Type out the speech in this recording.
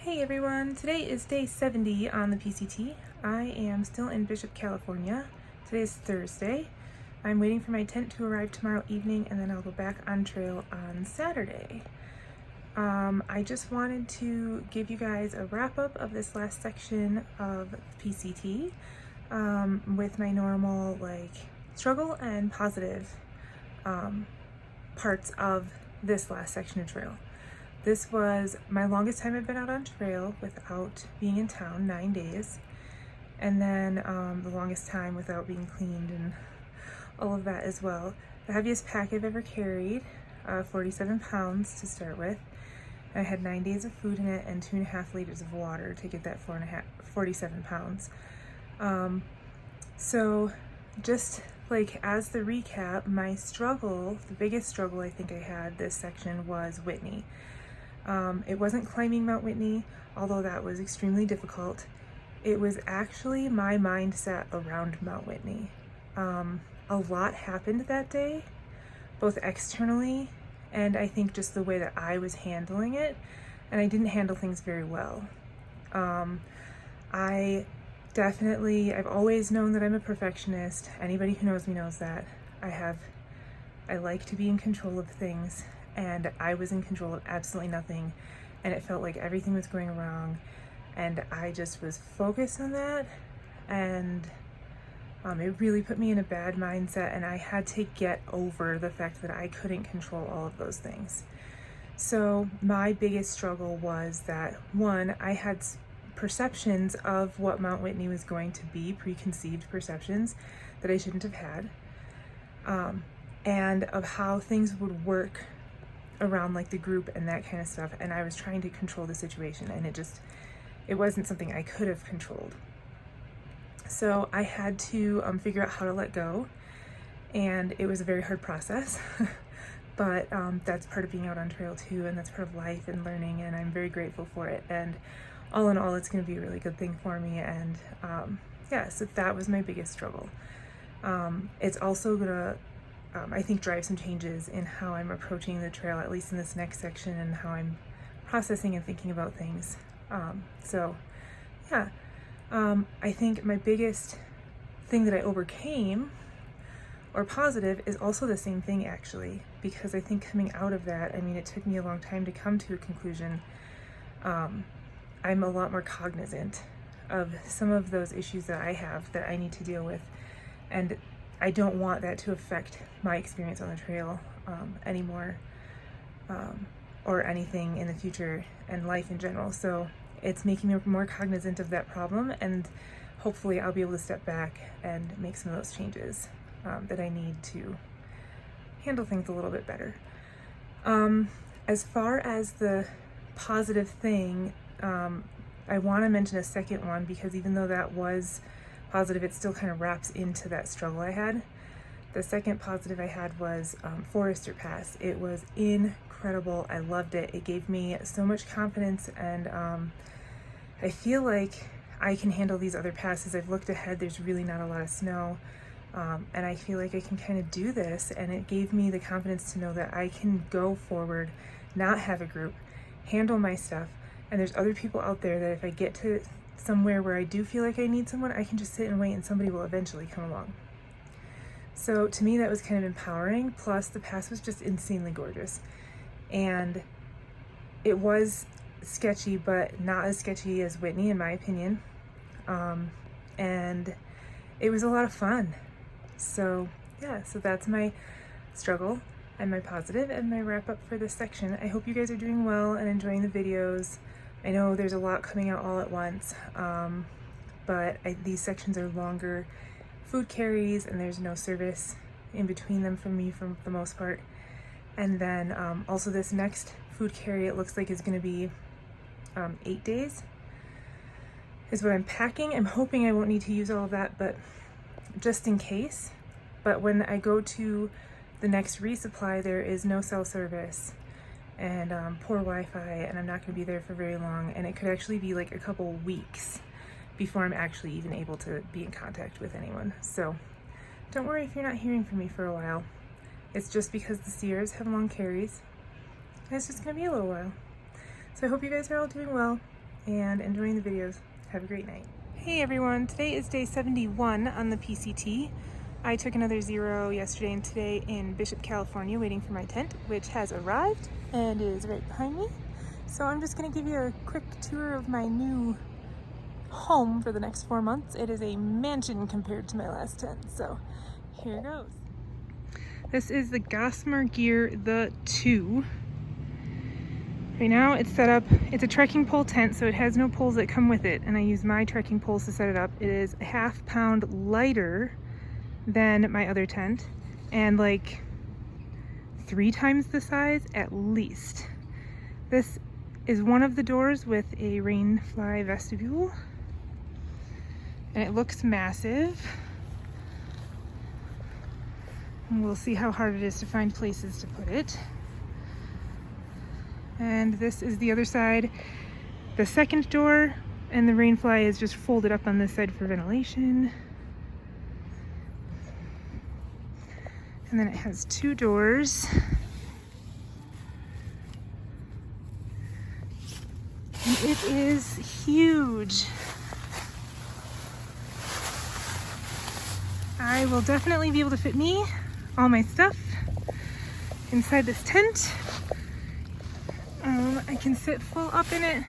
Hey everyone, today is day 70 on the PCT. I am still in Bishop, California. Today is Thursday. I'm waiting for my tent to arrive tomorrow evening and then I'll go back on trail on Saturday. I just wanted to give you guys a wrap up of this last section of PCT with my normal struggle and positive parts of this last section of trail. This was my longest time I've been out on trail without being in town, 9 days. And then the longest time without being cleaned and all of that as well. The heaviest pack I've ever carried, 47 pounds to start with. And I had 9 days of food in it and 2.5 liters of water to get that 47 pounds. So just as the recap, my struggle, the biggest struggle I think I had this section was Whitney. It wasn't climbing Mount Whitney, although that was extremely difficult. It was actually my mindset around Mount Whitney. A lot happened that day, both externally and I think just the way that I was handling it, and I didn't handle things very well. I've always known that I'm a perfectionist. Anybody who knows me knows that. I like to be in control of things, and I was in control of absolutely nothing, and it felt like everything was going wrong, and I just was focused on that, and it really put me in a bad mindset, and I had to get over the fact that I couldn't control all of those things. So my biggest struggle was that, one, I had perceptions of what Mount Whitney was going to be, preconceived perceptions that I shouldn't have had, and of how things would work around the group and that kind of stuff, and I was trying to control the situation, and it wasn't something I could have controlled. So I had to figure out how to let go, and it was a very hard process. But that's part of being out on trail too, and that's part of life and learning, and I'm very grateful for it, and all in all it's going to be a really good thing for me. And so that was my biggest struggle. It's also gonna I think drive some changes in how I'm approaching the trail, at least in this next section, and how I'm processing and thinking about things. I think my biggest thing that I overcame, or positive, is also the same thing actually, because I think coming out of that, it took me a long time to come to a conclusion. I'm a lot more cognizant of some of those issues that I have that I need to deal with, and I don't want that to affect my experience on the trail anymore, or anything in the future and life in general. So it's making me more cognizant of that problem, and hopefully I'll be able to step back and make some of those changes that I need to handle things a little bit better. As far as the positive thing, I want to mention a second one, because even though that was positive, it still kind of wraps into that struggle I had. The second positive I had was Forester Pass. It was incredible. I loved it. It gave me so much confidence, and I feel like I can handle these other passes. I've looked ahead, there's really not a lot of snow, and I feel like I can kind of do this, and it gave me the confidence to know that I can go forward, not have a group, handle my stuff, and there's other people out there that if I get to somewhere where I do feel like I need someone, I can just sit and wait and somebody will eventually come along. So to me that was kind of empowering, plus the pass was just insanely gorgeous. And it was sketchy, but not as sketchy as Whitney in my opinion. And it was a lot of fun. So that's my struggle and my positive and my wrap up for this section. I hope you guys are doing well and enjoying the videos. I know there's a lot coming out all at once, but these sections are longer food carries, and there's no service in between them for me for the most part. And then also this next food carry, it looks like is going to be 8 days is what I'm packing. I'm hoping I won't need to use all of that, but just in case. But when I go to the next resupply, there is no cell service and poor Wi-Fi, and I'm not going to be there for very long, and it could actually be a couple weeks before I'm actually even able to be in contact with anyone. So don't worry if you're not hearing from me for a while. It's just because the Sierras have long carries, and it's just going to be a little while. So I hope you guys are all doing well, and enjoying the videos. Have a great night. Hey everyone, today is day 71 on the PCT. I took another 0 yesterday and today in Bishop, California, waiting for my tent, which has arrived and is right behind me. So I'm just going to give you a quick tour of my new home for the next 4 months. It is a mansion compared to my last tent, so here goes. This is the Gossamer Gear the 2. Right now it's set up, it's a trekking pole tent, so it has no poles that come with it, and I use my trekking poles to set it up. It is a ½ pound lighter than my other tent, and like 3 times the size at least. This is one of the doors with a rainfly vestibule, and it looks massive. And we'll see how hard it is to find places to put it. And this is the other side, the second door, and the rainfly is just folded up on this side for ventilation. And then it has 2 doors. And it is huge. I will definitely be able to fit me, all my stuff, inside this tent. I can sit full up in it.